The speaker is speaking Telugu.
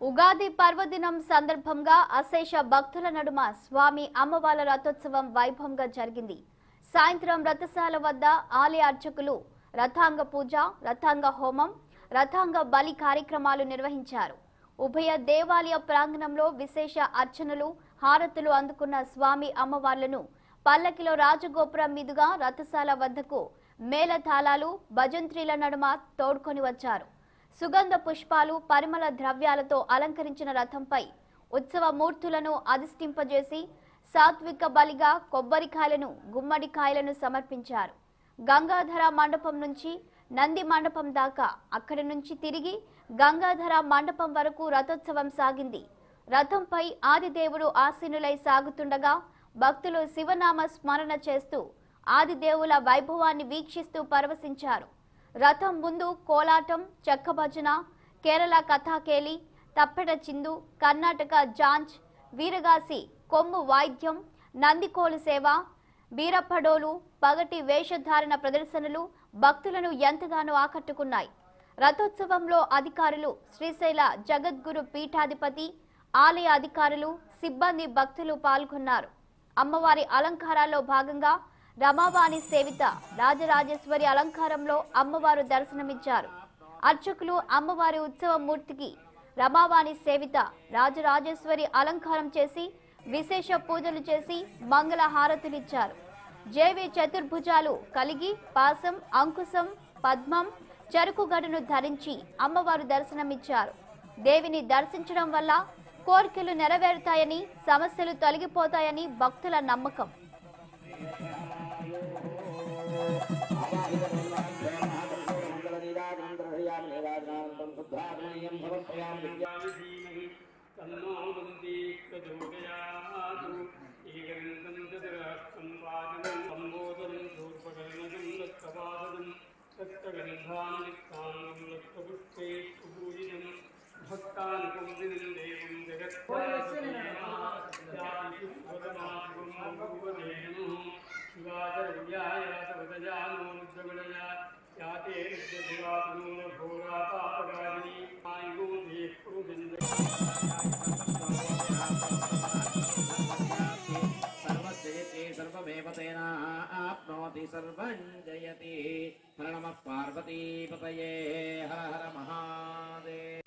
ఉగాది పర్వదినం సందర్భంగా అశేష భక్తుల నడుమ స్వామి అమ్మవార్ల రథోత్సవం వైభవంగా జరిగింది. సాయంత్రం రథశాల వద్ద ఆలయ అర్చకులు రథాంగ పూజ, రథాంగ హోమం, రథాంగ బలి కార్యక్రమాలు నిర్వహించారు. ఉభయ దేవాలయ ప్రాంగణంలో విశేష అర్చనలు, హారతులు అందుకున్న స్వామి అమ్మవార్లను పల్లకిలో రాజగోపురం మీదుగా రథశాల వద్దకు మేళతాళాలు, భజంత్రీల నడుమ తోడ్కొని వచ్చారు. సుగంధ పుష్పాలు, పరిమళ ద్రవ్యాలతో అలంకరించిన రథంపై ఉత్సవ మూర్తులను అధిష్ఠింపజేసి సాత్విక బలిగా కొబ్బరికాయలను, గుమ్మడికాయలను సమర్పించారు. గంగాధర మండపం నుంచి నంది మండపం దాకా, అక్కడి నుంచి తిరిగి గంగాధర మండపం వరకు రథోత్సవం సాగింది. రథంపై ఆదిదేవుడు ఆసీనులై సాగుతుండగా భక్తులు శివనామ స్మరణ చేస్తూ ఆదిదేవుల వైభవాన్ని వీక్షిస్తూ పరవశించారు. రథం ముందు కోలాటం, చెక్క భజన, కేరళ కథాకేలి, తప్పెట చిందు, కర్ణాటక జాంజ్, వీరగాసి కొమ్ము వాయిద్యం, నందికోలు సేవ, బీరప్పడోలు, పగటి వేషధారణ ప్రదర్శనలు భక్తులను ఎంతగానో ఆకట్టుకున్నాయి. రథోత్సవంలో అధికారులు, శ్రీశైల జగద్గురు పీఠాధిపతి, ఆలయ అధికారులు, సిబ్బంది, భక్తులు పాల్గొన్నారు. అమ్మవారి అలంకారాల్లో భాగంగా రమావాణి సేవిత రాజరాజేశ్వరి అలంకారంలో అమ్మవారు దర్శనమిచ్చారు. అర్చకులు అమ్మవారి ఉత్సవ మూర్తికి రమావాణి సేవిత రాజరాజేశ్వరి అలంకారం చేసి విశేష పూజలు చేసి మంగళ హారతులిచ్చారు. జేవి చతుర్భుజాలు కలిగి పాసం, అంకుశం, పద్మం, చెరుకుగడను ధరించి అమ్మవారు దర్శనమిచ్చారు. దేవిని దర్శించడం వల్ల కోరికలు నెరవేరుతాయని, సమస్యలు తొలగిపోతాయని భక్తుల నమ్మకం. सर्वमेवतेनाप्नोति सर्वं जयति। हर नमः पार्वतीपतये, हर हर महादेव।